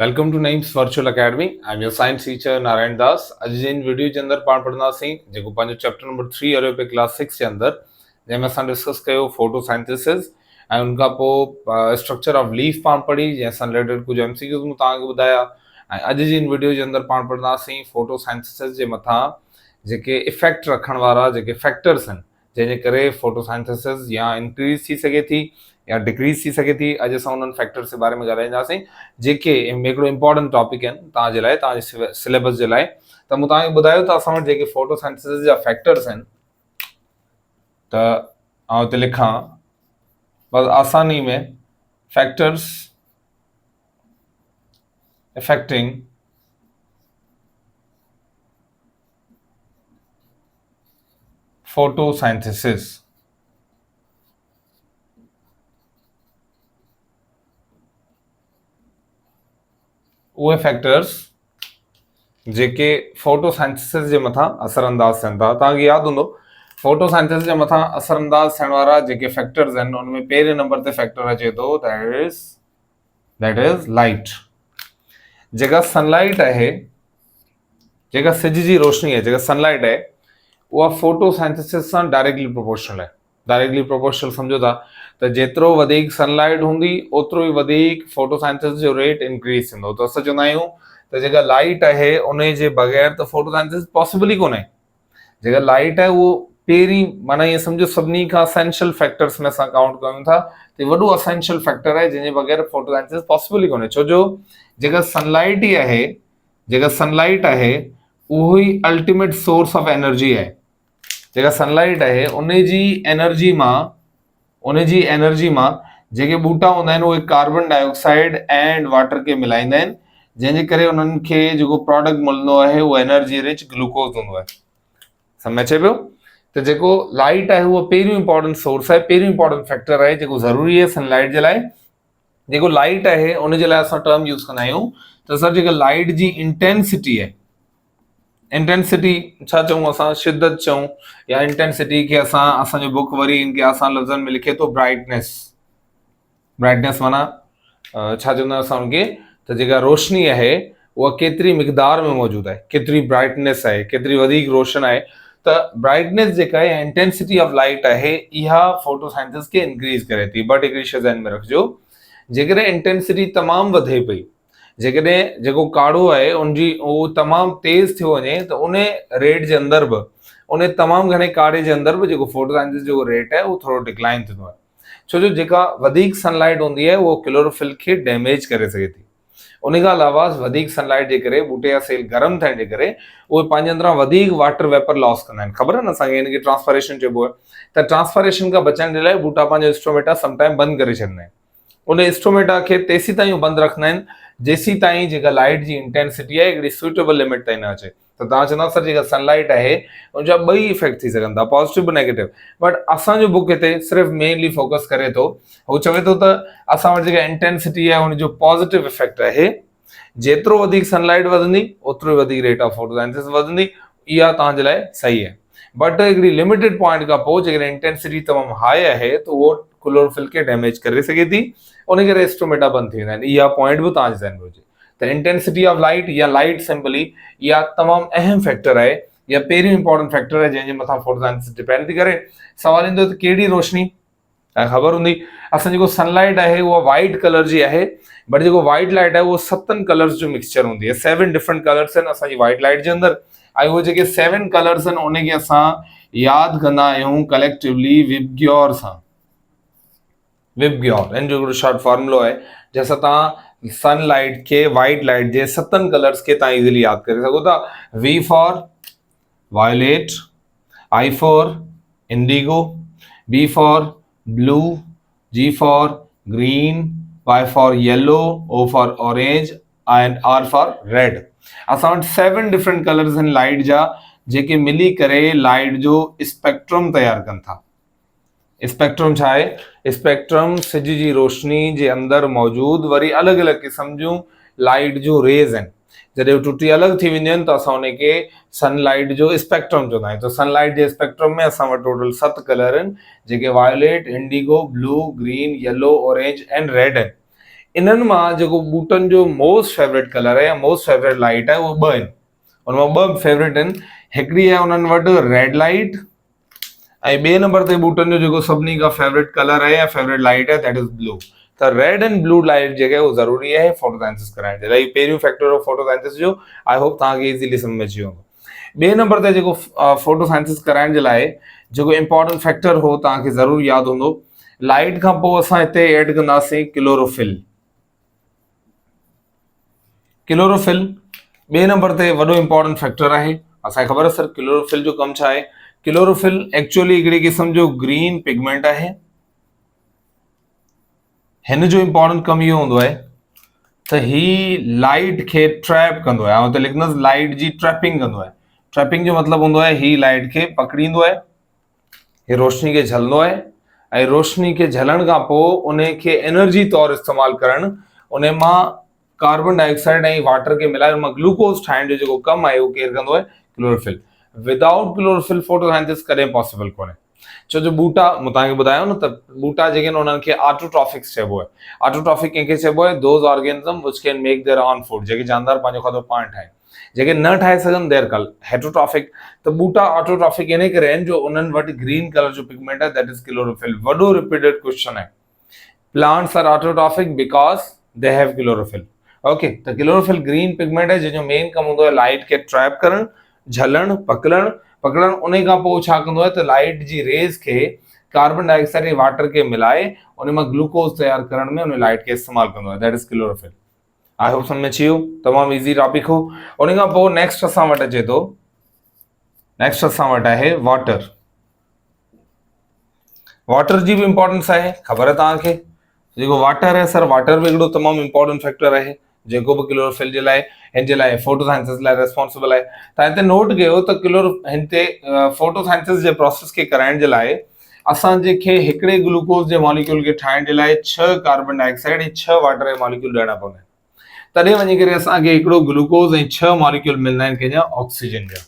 Welcome to नाइम्स virtual academy. I am your science teacher Narayan Das. अॼु जे इन वीडियो जे अंदरि पाण पढ़ंदासीं जेको पंहिंजो चैप्टर नंबर 3 हलियो पियो क्लास 6 जे अंदरि, जंहिंमें असां डिस्कस कयो फोटोसाइंथिसिस ऐं उनखां पोइ स्ट्रक्चर ऑफ लीफ पाण पढ़ी, जंहिंसां रिलेटेड कुझु एमसीक्यूज़ मूं तव्हांखे ॿुधाया। ऐं अॼु जी इन वीडियो जे अंदरि पाण पढ़ंदासीं फोटोसाइंथिसिस जे मथां जेके इफेक्ट रखण वारा जेके फैक्टर्स आहिनि, जंहिंजे करे फोटोसाइंथिसिस या इंक्रीज थी सघे थी या डिक्रीज थी सके थी। अॼु असां उन्हनि फैक्टर्स जे बारे में ॻाल्हाईंदासीं जेके हिकिड़ो इंपॉर्टेंट टॉपिक आहिनि तव्हांजे लाइ, तव्हांजे सिलेबस जे लाइ। त मूं तव्हांखे ॿुधायो त असां वटि जेके फोटोसाइंथिसिस जा फैक्टर्स आहिनि, त आउं हिते लिखां बस आसानी में, फैक्टर्स affecting photosynthesis। उहे फैक्टर्स जेके फोटोसाइंथिसिस जे मथां असरअंदाज थियनि था। तव्हांखे यादि हूंदो, फोटोसाइंथिसिस जे मथां असरअंदाज थियण वारा जेके फैक्टर्स आहिनि, उनमें पहिरें नंबर ते फैक्टर अचे थो, दैट इज लाइट। जेका सनलाइट आहे, जेका सिज जी रोशनी आहे, जेका सनलाइट आहे, उहा फोटोसाइंथिसिस सां डायरेक्टली प्रोपोर्शनल आहे। डायरेक्टली प्रोपोर्शनल सम्झो था त जेतिरो वधीक सनलाइट हूंदी ओतिरो ई वधीक फोटोसाइंथिसिस जो रेट इंक्रीज थींदो। त असां चवंदा आहियूं त जेका लाइट आहे उन जे बग़ैर त फोटोसाइंथिसिस पॉसिबल ई कोन्हे। जेका लाइट आहे उहो पहिरीं, माना ईअं सम्झो सभिनी खां असेंशियल फैक्टर्स में असां काउंट कयूं था, त वॾो असेंशियल फैक्टर आहे जंहिंजे बग़ैर फोटोसाइंथिसिस पॉसिबल ई कोन्हे। छो जो जेका सनलाइट ई आहे, जेका सनलाइट आहे उहो ई अल्टीमेट सोर्स ऑफ एनर्जी आहे। जेका सनलाइट आहे उन जी एनर्जी मां जेके ॿूटा हूंदा आहिनि उहे कार्बन डाइऑक्साइड एंड वाटर खे मिलाईंदा आहिनि, जंहिंजे करे उन्हनि खे जेको प्रोडक्ट मिलंदो आहे उहो एनर्जी रिच ग्लूकोज हूंदो आहे। सम्झ अचे पियो? त जेको लाइट आहे उहो पहिरियों इंपॉर्टेंट सोर्स आहे, पहिरियों इंपॉर्टेंट फैक्टर आहे जेको ज़रूरी आहे सनलाइट जे लाइ। जेको लाइट आहे उन जे लाइ असां टर्म यूज़ कंदा आहियूं त सर जेका लाइट जी इंटेंसिटी आहे, इंटेंसिटी छा चऊं असां, शिद्दत चऊं, या इंटेंसिटी खे असांजो बुक वरी इनके आसान लफ़्ज़नि में लिखे थो ब्राइटनेस। ब्राइटनेस माना छा चवंदा आहियूं असां उनखे, त जेका रोशनी आहे उहा केतिरी मिक़दार में मौजूदु आहे, केतिरी ब्राइटनेस आहे, केतिरी वधीक रोशन आहे। त ब्राइटनेस जेका आहे, इंटेंसिटी ऑफ लाइट आहे, इहा फोटोसाइंथिसिस खे इंक्रीज करे थी। बट हिकिड़ी शइ ज़हन में रखिजो, जेकॾहिं इंटेंसिटी तमामु वधे पई, जेकॾहिं जेको काड़ो आहे उनजी उहो तमामु तेज़ थियो वञे, त उन रेट जे अंदरि बि, उन तमामु घणे काड़े जे अंदरि बि जेको फोटोसाइंथिसिस जो रेट आहे उहो थोरो डिक्लाइन थींदो आहे। छो जो जेका वधीक सनलाइट हूंदी आहे उहो क्लोरोफिल खे डैमेज करे सघे थी। उन खां अलावा वधीक सनलाइट जे करे बूटे जा सेल गरम थियण जे करे उहे पंहिंजे अंदरां वधीक वाटर वेपर लॉस कंदा आहिनि। ख़बर आहे न असांखे, हिनखे ट्रांसफॉरेशन चइबो आहे। त ट्रांसफॉरेशन खां बचण जे लाइ बूटा पंहिंजो स्टोमेटा समटाइम बंदि करे छॾींदा आहिनि। उन स्टोमेटा खे तेसीं ताईं बंदि रखंदा आहिनि जेसीं ताईं जेका लाइट जी इंटेंसिटी आहे हिकिड़ी सुइटेबल लिमिट ताईं न अचे। त तव्हां चवंदा सर जेका सनलाइट आहे उनजा ॿई इफेक्ट थी सघनि था, पॉजिटिव बि नेगेटिव। बट असांजो बुक हिते सिर्फ़ु मेनली फोकस करे थो, हू चवे थो त असां वटि जेका इंटेंसिटी आहे उनजो पॉजिटिव इफेक्ट आहे। जेतिरो वधीक सनलाइट वधंदी ओतिरो ई वधीक रेट ऑफ फोटोसाइंथिसिस वधंदी। इहा तव्हांजे लाइ सही आहे। बट हिकिड़ी लिमिटेड पॉइंट खां पोइ जेकॾहिं इंटेंसिटी तमामु हाई आहे त उहो क्लोरोफिल खे डैमेज करे सघे थी, उन करे स्टोमेटा बंदि थी वेंदा आहिनि। इहा पॉइंट बि तव्हांजे ज़हन में हुजे। त इंटेंसिटी ऑफ लाइट या लाइट सिंपली इहा तमामु अहम फैक्टर आहे, या पहिरियों इंपॉर्टेंट फैक्टर आहे जंहिंजे मथां फोटोसाइंथिसिस डिपेंड थी करे। सवाल ईंदो त कहिड़ी रोशनी, तव्हांखे ख़बर हूंदी असां जेको सनलाइट आहे उहा वाइट कलर जी आहे, बट जेको वाइट लाइट आहे उहो 7 कलर्स जो मिक्सचर हूंदी आहे। 7 डिफरेंट कलर्स आहिनि असांजी वाइट लाइट जे अंदरि, ऐं उहे जेके 7 कलर्स आहिनि उनखे असां यादि कंदा आहियूं कलेक्टिवली विबग्योर सां। विबग्योर इन जो हिकिड़ो शॉर्ट फॉर्मुलो आहे जंहिंसां तव्हां सनलाइट खे वाइट लाइट जे 7 कलर्स खे तव्हां इज़िली यादि करे सघो था। V for violet, I for indigo, B for blue, G for green, Y for yellow, O for orange and R for red. असां वटि 7 डिफरेंट कलर्स आहिनि लाइट जा, जेके मिली करे लाइट जो स्पेक्ट्रम तयारु कनि था। स्पेक्ट्रम छा आहे? स्पेक्ट्रम सिज जी रोशनी जे अंदरि मौजूदु वरी अलॻि अलॻि क़िस्म जूं लाइट जूं रेज़ आहिनि। जॾहिं टुटी अलॻि थी वेंदियूं आहिनि त असां उनखे सनलाइट जो स्पेक्ट्रम चवंदा आहियूं। त सनलाइट जे स्पेक्ट्रम में असां वटि टोटल 7 कलर आहिनि, जेके violet, indigo, blue, green, yellow, orange and red आहिनि। इन्हनि मां जेको बूटनि जो मोस्ट फेवरेट कलर आहे या मोस्ट फेवरेट लाइट आहे उहो ॿ आहिनि, उनमां ॿ फेवरेट आहिनि। हिकिड़ी आहे उन्हनि वटि रेड लाइट ऐं ॿिए नंबर ते बूटनि जो जेको सभिनी खां फेवरेट कलर आहे या फेवरेट लाइट आहे दैट इज ब्लू। त रेड एंड ब्लू लाइट जेका आहे उहो ज़रूरी आहे फोटोसाइंथिसिस कराइण जे लाइ। पहिरियों फैक्टर ऑफ फोटोसाइंथिसिस जो आई होप तव्हांखे इज़ीली सम्झ में अची वेंदो। ॿिए नंबर ते जेको फोटोसाइंथिसिस कराइण जे लाइ जेको इंपॉर्टेंट फैक्टर हो तव्हांखे ज़रूरु यादि हूंदो, लाइट खां पोइ असां हिते एड कंदासीं क्लोरोफिल। क्लोरोफिल ॿिए नंबर ते वॾो इंपॉर्टेंट फैक्टर आहे। असांखे ख़बर आहे सर क्लोरोफिल जो कमु छा आहे। क्लोरोफिल एक्चुअली हिकिड़ी क़िस्म जो ग्रीन पिगमेंट आहे। हिन जो इंपॉर्टेंट कमु इहो हूंदो आहे त ही लाइट खे ट्रैप कंदो आहे, ऐं त लिखंदुसि लाइट जी ट्रैपिंग कंदो आहे। ट्रैपिंग जो मतिलबु हूंदो आहे ही लाइट खे पकड़ींदो आहे, ही रोशनी खे झलंदो आहे ऐं रोशनी खे झलण खां पोइ उन खे एनर्जी तौरु इस्तेमालु करणु, उन मां कार्बन डाइऑक्साइड ऐं वाटर खे मिलाए उन मां ग्लूकोज ठाहिण जो जेको कमु आहे उहो केरु कंदो आहे, क्लोरोफिल। विदाउट क्लोरोफिल फोटोसाइंथिसिस कॾहिं पॉसिबल कोन्हे। छो जो बूटा मूं तव्हांखे ॿुधायो न त बूटा जेके आहिनि उन्हनि खे ऑटोट्रॉफिक्स चइबो आहे। ऑटोट्रॉफिक कंहिंखे चइबो आहे, those organism which can make their own food, जेके जानवर पंहिंजो खाधो पाण ठाहिनि। जेके न ठाहे सघनि देयर कल हेटरोट्रॉफिक। त बूटा ऑटोट्रॉफिक इन करे आहिनि जो उन्हनि वटि ग्रीन कलर जो पिगमेंट आहे दैट इज क्लोरोफिल। वॾो रिपीटेड क्वेश्चन आहे, plants are autotrophic because they have chlorophyll. Okay, त क्लोरोफिल ग्रीन पिगमेंट आहे जंहिंजो मेन कमु हूंदो आहे लाइट खे ट्रैप करणु, झलणु, पकड़णु। उन खां पोइ छा कंदो आहे त लाइट जी रेज़ खे कार्बन डाइऑक्साइड ऐं वाटर खे मिलाए उन मां ग्लूकोज तयारु करण में उन लाइट खे इस्तेमालु कंदो आहे that is chlorophyll. I hope सम्झ में अची वियो, तमामु ईज़ी टॉपिक हो। उन खां पोइ नेक्स्ट असां वटि अचे थो, नेक्स्ट असां वटि आहे वाटर। वाटर जी बि इंपॉर्टेंस आहे, ख़बर आहे तव्हांखे। जेको वाटर आहे सर, वाटर बि हिकिड़ो तमामु इंपॉर्टेंट फैक्टर आहे जेको बि क्लोरोफिल जे लाइ, हिन जे लाइ फोटोसाइंथिसिस लाइ रेस्पॉन्सिबल आहे। तव्हां हिते नोट कयो त हिन ते फोटोसाइंथिसिस जे प्रोसेस खे कराइण जे लाइ असां जेके हिकिड़े ग्लूकोज जे मॉलिक्यूल खे ठाहिण जे लाइ 6 कार्बन डाइऑक्साइड ऐं 6 वाटर जे मॉलिक्यूल ॾियणा पवंदा आहिनि। तॾहिं वञी करे असांखे हिकिड़ो ग्लूकोज ऐं 6 मॉलिक्यूल मिलंदा आहिनि कंहिंजा, ऑक्सीजन जा।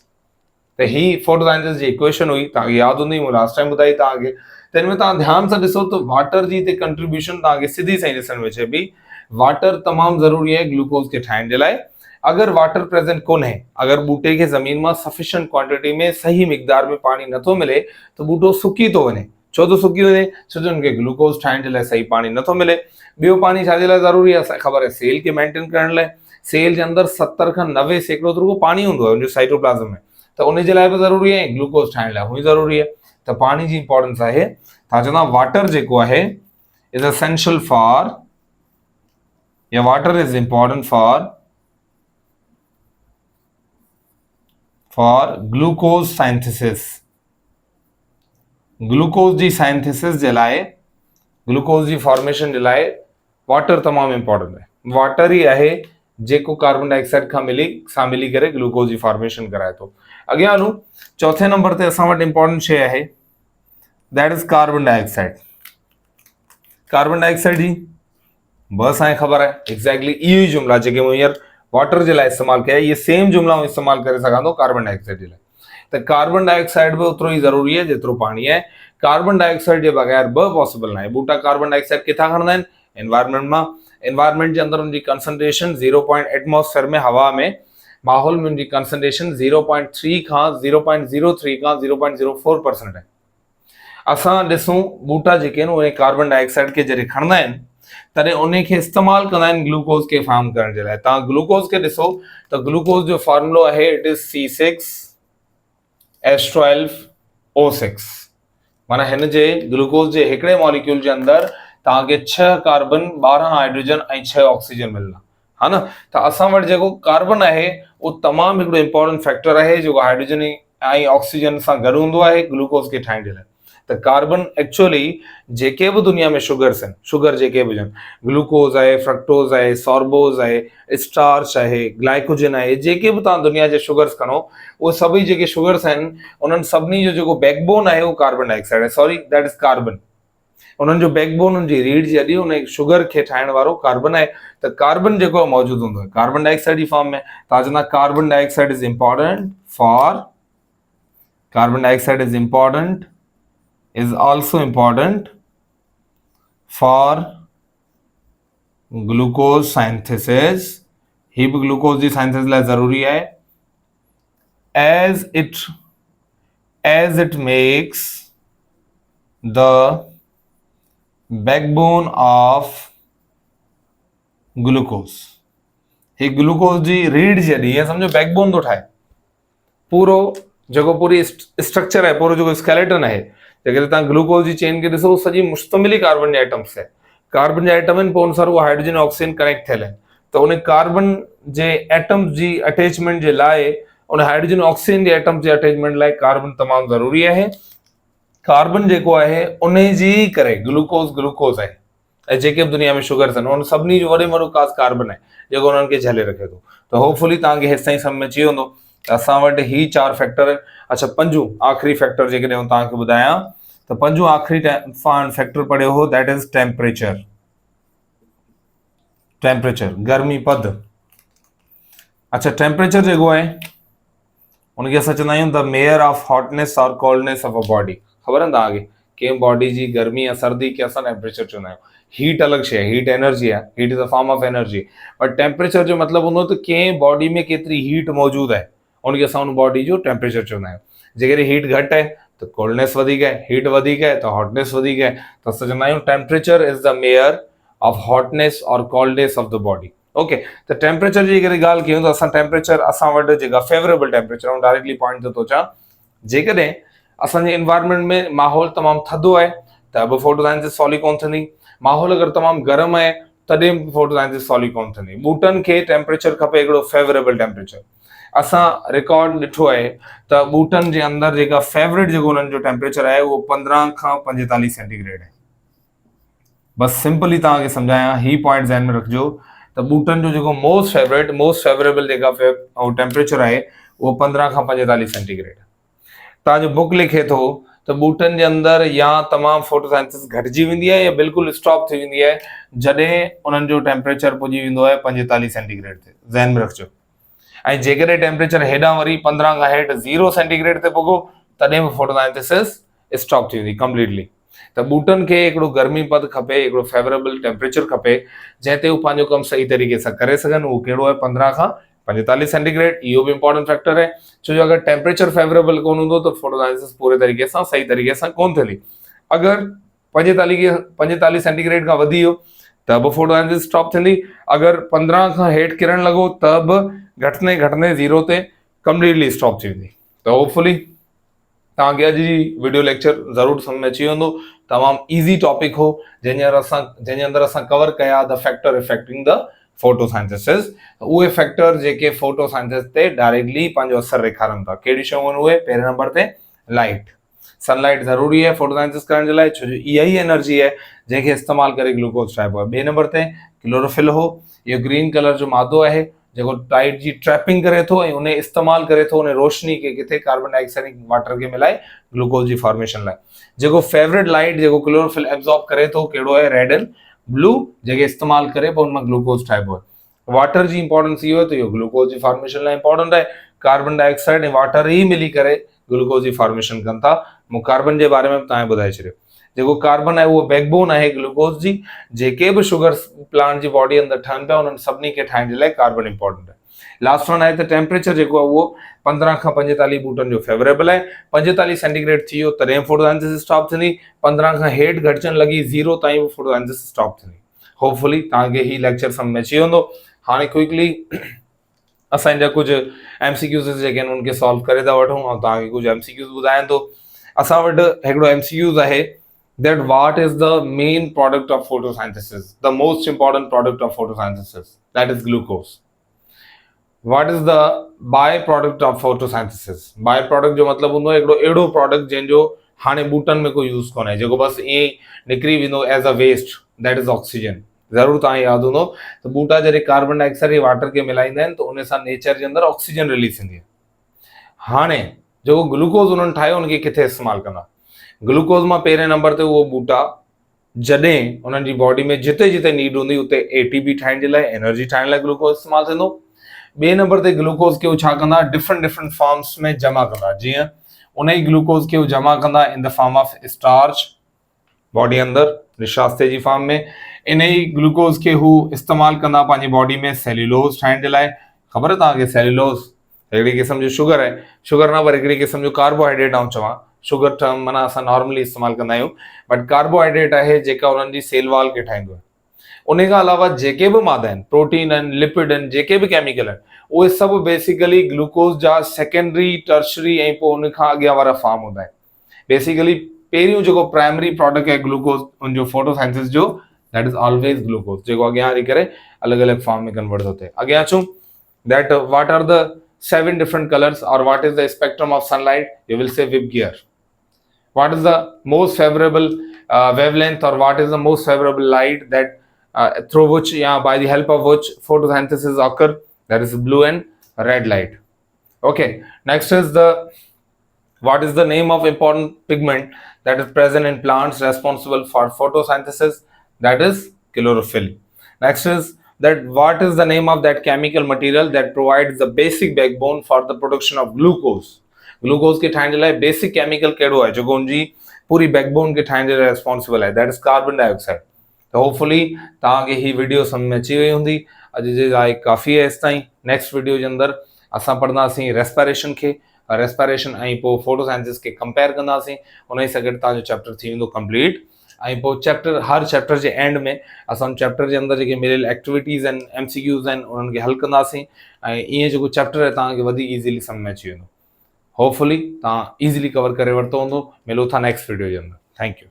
त ही फोटोसाइंथिसिस जी इक्वेशन हुई, तव्हांखे यादि हूंदी, मूं लास्ट टाइम ॿुधाई तव्हांखे। त हिन में तव्हां ध्यान सां ॾिसो त वाटर जी हिते कंट्रीब्यूशन तव्हांखे सिधी सही ॾिसण में अचे पई। वाटर तमामु ज़रूरी आहे ग्लूकोज खे ठाहिण जे लाइ। अगरि वाटर प्रेज़ेंट कोन्हे, अगरि बूटे खे ज़मीन मां सफिशिएंट क्वांटिटी में सही मिक़दार में पाणी नथो मिले त बूटो सुकी थो वञे। छो थो सुकी वञे? छो जो हुनखे ग्लूकोज ठाहिण जे लाइ सही पाणी नथो मिले। ॿियो पाणी छाजे लाइ ज़रूरी आहे? असांखे ख़बर आहे सेल खे मेंटेन करण लाइ। सेल जे अंदरि 70 खां 90% रुगो पाणी हूंदो आहे उनजो साइटोप्लाज़म में, त उन जे लाइ बि ज़रूरी आहे, ग्लूकोज ठाहिण लाइ हुई ज़रूरी आहे। त पाणी जी इंपॉर्टेंस आहे। तव्हां चवंदा वाटर जेको आहे इज़ एसेंशियल फॉर, या water is important for glucose synthesis. Glucose जी साइंथिसिस जे लाइ, ग्लूकोज जी फॉर्मेशन जे लाइ वाटर तमामु इंपॉर्टेंट आहे। वाटर ई आहे जेको कार्बन डाइऑक्साइड खां मिली करे ग्लूकोज जी फॉर्मेशन कराए थो। अॻियां हलूं, चौथे नंबर ते असां वटि इंपॉर्टेंट शइ आहे that is carbon dioxide. Carbon dioxide जी बस असांखे ख़बर आहे एक्ज़ैक्टली इहो ई जुमिला जेके मूं हींअर वाटर जे लाइ इस्तेमालु कया, इहे सेम जुमिला इस्तेमालु करे सघां थो कार्बन डाइऑक्साइड जे लाइ। त कार्बन डाइऑक्साइड बि ओतिरो ई ज़रूरी आहे जेतिरो पाणी आहे। कार्बन डाइऑक्साइड जे बग़ैर बि पॉसिबल न आहे। बूटा कार्बन डाइऑक्साइड किथां खणंदा आहिनि? एनवायरमेंट मां। एनवायरमेंट जे अंदरि उनजी कंसंट्रेशन 0. एटमॉस्फेयर में हवा में माहौल में उनजी कंसंट्रेशन 0.3 खां 0.03 खां 0.04% आहे। असां ॾिसूं बूटा जेके आहिनि उहे कार्बन डाइऑक्साइड खे जॾहिं खणंदा आहिनि तॾहिं उन खे इस्तेमालु कंदा आहिनि ग्लूकोज खे फॉर्म करण जे लाइ। तव्हां ग्लूकोज खे ॾिसो त ग्लूकोज जो फॉर्मूलो आहे इट इज C6H12O6। माना हिन जे ग्लूकोज जे हिकिड़े मॉलिक्यूल जे अंदरि तव्हांखे 6 कार्बन, 12 हाइड्रोजन ऐं 6 ऑक्सीजन मिलंदा, हा न। त असां वटि जेको कार्बन आहे उहो तमामु हिकिड़ो इंपॉर्टेंट फैक्टर आहे जेको हाइड्रोजन ऐं ऑक्सीजन सां गॾु हूंदो आहे ग्लूकोज खे ठाहिण जे लाइ। त कार्बन एक्चुअली जेके बि दुनिया में शुगर्स आहिनि, शुगर जेके बि हुजनि, ग्लूकोज आहे, फ्रक्टोज आहे, सॉर्बोज आहे, स्टार्च आहे, ग्लाइकोजन आहे, जेके बि तव्हां दुनिया जे शुगर्स खणो, उहे सभई जेके शुगर्स आहिनि उन्हनि सभिनी जो जेको बैकबोन आहे उहो कार्बन डाइऑक्साइड आहे। Sorry, that is carbon. उन्हनि जो बैकबोन, उनजी रीढ़ जी हॾी, उन शुगर खे ठाहिण वारो कार्बन आहे। त कार्बन जेको मौजूदु हूंदो आहे कार्बन डाइऑक्साइड जी फॉर्म में। तव्हां चवंदा carbon dioxide is important for, carbon dioxide is important, is also important for glucose synthesis, ही भी ग्लूकोज जी साइंथेसिस लाइ ज़रूरी आहे। as it makes the backbone of glucose, ही ग्लूकोज जी रीढ़ जॾी है, समझो बैकबोन तो ठाहे, पूरो जो पूरी स्ट्रक्चर है, पूरो जो स्केलेटन है, जेकॾहिं तव्हां ग्लूकोज जी चेन खे ॾिसो सॼी मुश्तमिल ई कार्बन जे आइटम्स है, कार्बन जे आइटम आहिनि, पोइ उन सां उहो हाइड्रोजन ऑक्सीजन कनेक्ट थियल आहिनि, त उन कार्बन जे एटम्स जी अटैचमेंट जे लाइ, उन हाइड्रोजन ऑक्सीजन जे एटम्स जे अटैचमेंट लाइ कार्बन तमामु ज़रूरी आहे। कार्बन जेको आहे उन जी करे ग्लूकोज आहे, ऐं जेके बि दुनिया में शुगर्स आहिनि उन सभिनी जो वॾे में वॾो काज़ कार्बन आहे जेको उन्हनि खे झले रखे थो। त होपफुली तव्हांखे हेसि ताईं सम्झ में अची वेंदो त असां वटि ही 4 फैक्टर आहिनि। अच्छा, पंजूं आख़िरी फैक्टर जेकॾहिं तव्हांखे ॿुधायां त पंजूं आख़िरी फैक्टर पढ़ियो हो, दैट इज़ टेम्परेचर, गर्मी पद। अच्छा, टेम्परेचर जेको आहे उनखे असां चवंदा आहियूं द मेयर ऑफ हॉटनेस और कोल्डनेस ऑफ अ बॉडी। ख़बर आहे तव्हांखे कंहिं बॉडी जी गर्मी या सर्दी खे असां टेम्परेचर चवंदा आहियूं। हीट अलॻि शइ आहे, हीट एनर्जी आहे, heat is a form of energy, but temperature जो मतिलबु हूंदो त कंहिं बॉडी में केतिरी हीट मौजूदु आहे उनखे असां उन बॉडी जो टेम्परेचर चवंदा आहियूं। जेकॾहिं हीट घटि आहे त कोल्डनेस वधीक आहे, हीट वधीक आहे त हॉटनेस वधीक आहे, त असां चवंदा आहियूं temperature is the measure of hotness और coldness of the body. Okay, त टेम्परेचर जी कॾहिं ॻाल्हि कयूं त असां टेम्परेचर असां वटि जेका फेवरेबल टेम्परेचर, ऐं डायरेक्टली पॉइंट ते थो अचां, जेकॾहिं असांजे इन्वायरमेंट में माहौल तमामु थधो आहे त बि फोटोसाइंथिस सवली कोन थींदी, माहौल अगरि तमामु गर्म आहे तॾहिं बि फोटोसाइंथिस सवली कोन थींदी। ॿूटनि खे टेम्परेचर खपे हिकिड़ो फेवरेबल टेम्परेचर। असां रिकॉर्ड ॾिठो आहे त ॿूटनि जे अंदरि जेका फेवरेट जेको हुननि जो टेम्परेचर आहे उहो 15 खां 45 सेंटीग्रेड आहे। बसि सिंपली तव्हांखे सम्झायां, ही पॉइंट ज़हन में रखिजो त ॿूटनि जो जेको मोस्ट फेवरेबल जेका टेम्परेचर आहे उहो 15 खां 45 सेंटीग्रेड। तव्हांजो बुक लिखे थो त ॿूटनि जे अंदरि या तमामु फोटोसाइंथिस घटिजी वेंदी आहे या बिल्कुलु स्टॉप थी वेंदी आहे जॾहिं उन्हनि जो टेम्परेचर पुॼी वेंदो आहे 45 सेंटीग्रेड ते, ज़हन में रखिजो। ऐं जेकॾहिं टेम्परेचर हेॾां वरी 15 खां हेठि 0 सेंटीग्रेड ते पुॻो तॾहिं बि फोटोसाइंथिस स्टॉप थी वेंदी कंप्लीटली। त ॿूटनि खे हिकिड़ो गर्मी पद खपे, हिकिड़ो फेवरेबल टेम्परेचर खपे जंहिं ते हू पंहिंजो कमु सही तरीक़े सां करे सघनि। उहो कहिड़ो आहे? 15 खां 45 सेंटीग्रेड। इहो बि इंपॉर्टेंट फैक्टर आहे, छो जो अगरि टेम्परेचर फेवरेबल कोन हूंदो त फोटोसाइंथिस पूरे तरीक़े सां सही तरीक़े सां कोन थींदी। अगरि 45 सेंटीग्रेड खां वधी वियो त बि फोटोसाइंथिस स्टॉप थींदी। अगरि 15 खां हेठि किरण लॻो त बि घटि 0 ते कंप्लीटली स्टॉप थी वेंदी। त होपफुली तव्हांखे अॼु जी वीडियो लेक्चर ज़रूरु सम्झ में अची वेंदो। तमामु ईज़ी टॉपिक हो जंहिंजे अंदरि असां कवर कया द फैक्टर इफेक्टिंग द फोटोसाइंथिसिस। उहे फैक्टर जेके फोटोसाइंथिस ते डायरेक्टली पंहिंजो असरु ॾेखारनि था। कहिड़ी शयूं आहिनि उहे? पहिरें नंबर ते लाइट, सनलाइट ज़रूरी आहे फोटोसाइंथिस करण जे लाइ, छो जो इहा ई एनर्जी आहे जंहिंखे इस्तेमालु करे ग्लूकोज ठाहिबो आहे। ॿिए नंबर ते क्लोरोफिल हो, इहो ग्रीन कलर जो मादो आहे जेको लाइट जी ट्रैपिंग करे थो ऐं उन इस्तेमालु करे थो उन रोशनी खे किथे कार्बन डाइऑक्साइड वाटर खे मिलाए ग्लूकोज जी फॉर्मेशन लाइ। जेको फेवरेट लाइट जेको क्लोरोफिल एब्जॉर्ब करे थो कहिड़ो आहे? रेड एंड ब्लू, जेके इस्तेमालु करे पोइ उनमां ग्लूकोज ठाहिबो आहे। वाटर जी इंपॉर्टेंस इहो आहे त इहो ग्लूकोज जी फॉर्मेशन लाइ इंपॉर्टेंट आहे। कार्बन डाइऑक्साइड ऐं वाटर ई मिली करे ग्लूकोज जी फॉर्मेशन कनि था। मूं कार्बन जे बारे में तव्हांखे ॿुधाए छॾियो। जेको कार्बन आहे उहो बैकबोन आहे ग्लूकोज जी। जेके बि शुगर प्लांट जी बॉडी अंदरि ठहनि पिया उन्हनि सभिनी खे ठाहिण जे लाइ कार्बन इंपॉर्टेंट आहे। लास्ट वन आहे त टेम्परेचर जेको आहे उहो 15 खां 45 ॿूटनि जो फेवरेबल आहे। 45 सेंटीग्रेड थी वियो तॾहिं फोटोसाइंथिस स्टॉप थींदी। 15 खां हेठि घटिजण लॻी 0 ताईं फोटोसाइंथिस स्टॉप थींदी। होपफुली तव्हांखे ही लेक्चर सम्झ में अची वेंदो। हाणे क्विकली असांजा कुझु MCQs जेके आहिनि उनखे सॉल्व करे था वठूं ऐं तव्हांखे कुझु MCQs ॿुधायां थो। असां वटि हिकिड़ो MCQs आहे that what is the main product of photosynthesis, the most important product of photosynthesis, that is glucose. What is the byproduct of photosynthesis? Byproduct जो मतलब हूंदो हिकिड़ो अहिड़ो प्रोडक्ट जंहिंजो हाणे ॿूटनि में कोई यूज़ कोन्हे, जेको बसि ईअं ई निकिरी वेंदो as a waste, that is oxygen. ज़रूरु तव्हां यादि हूंदो त ॿूटा जॾहिं कार्बन डाइऑक्साइड ऐं वाटर खे मिलाईंदा आहिनि त उन सां नेचर जे अंदरि ऑक्सीजन रिलीज़ थींदी आहे। हाणे जेको ग्लूकोज उन्हनि ठाहियो उनखे किथे इस्तेमालु कंदा? ग्लूकोज मां पहिरें नंबर ते उहो ॿूटा जॾहिं उन्हनि जी बॉडी में जिते जिते नीड हूंदी उते ATP ठाहिण जे लाइ, एनर्जी ठाहिण लाइ ग्लूकोज इस्तेमालु थींदो। ॿिए नंबर ते ग्लूकोज खे छा कंदा? डिफरेंट फॉर्म्स में जमा कंदा। जीअं उन ई ग्लूकोज खे जमा कंदा in the form of starch body अंदरि, निशास्ते जी फॉर्म में, इन ही ग्लूकोज खे हू इस्तेमाल कंदा पंहिंजी बॉडी में सेल्यूलोज ठाहिण जे लाइ। ख़बर तव्हांखे सेल्यूलोज हिकिड़ी क़िस्म जो शुगर आहे, शुगर न पर हिकिड़ी क़िस्म जो कार्बोहाइड्रेट आऊं चवां, शुगर टर्म माना असां नॉर्मली इस्तेमाल कंदा आहियूं, बट कार्बोहाइड्रेट आहे जेका उन्हनि जी सेल वॉल खे ठाहींदो आहे। उन खां अलावा जेके बि मादा आहिनि, प्रोटीन आहिनि, लिपिड आहिनि, जेके बि केमिकल आहिनि, उहे सभु बेसिकली ग्लूकोज जा सेकेंडरी, टर्शरी ऐं पोइ उन खां अॻियां वारा फॉर्म हूंदा आहिनि। बेसिकली पहिरियों जेको प्राइमरी प्रोडक्ट आहे ग्लूकोज उनजो फोटोसिंथेसिस जो, दैट इज ऑलवेज ग्लूकोज, जेको अॻियां हली करे अलॻि अलॻि फॉर्म में कन्वर्ट थो थिए। अॻियां अचूं, that what are the 7 different colors or what is the spectrum of sunlight? You will say Vib gear. What is the most favorable wavelength, or what is the most favorable light that through which, by the help of which photosynthesis occur? That is blue and red light. Okay, next is what is the name of important pigment that is present in plants responsible for photosynthesis? That is chlorophyll. Next is that what is the name of that chemical material that provides the basic backbone for the production of glucose? Glucose के ठाहिण जे लाइ basic chemical कहिड़ो आहे जेको उनजी पूरी backbone खे ठाहिण जे लाइ रिस्पॉन्सिबल आहे? That is carbon dioxide. त होपफुली तव्हांखे ही वीडियो सम्झ में अची वई हूंदी। अॼु जे लाइ काफ़ी आहे एसि ताईं। नेक्स्ट वीडियो जे अंदरि असां पढ़ंदासीं रेस्पिरेशन खे, रेस्पिरेशन ऐं पोइ फोटोसाइंसिस खे कंपेयर कंदासीं। उन सां गॾु तव्हांजो चैप्टर थी वेंदो कंप्लीट। ऐं पोइ हर चैप्टर जे एंड में असां चैप्टर जे अंदरि जेके मिलियल एक्टिविटीज़ आहिनि, MCQs आहिनि, उन्हनि खे हल कंदासीं ऐं ईअं जेको चैप्टर आहे तव्हांखे वधीक ईज़िली सम्झ में अची वेंदो। होपफुली तव्हां ईज़िली कवर करे वरितो हूंदो। मिलो था नेक्स्ट वीडियो जे अंदरि। Thank you.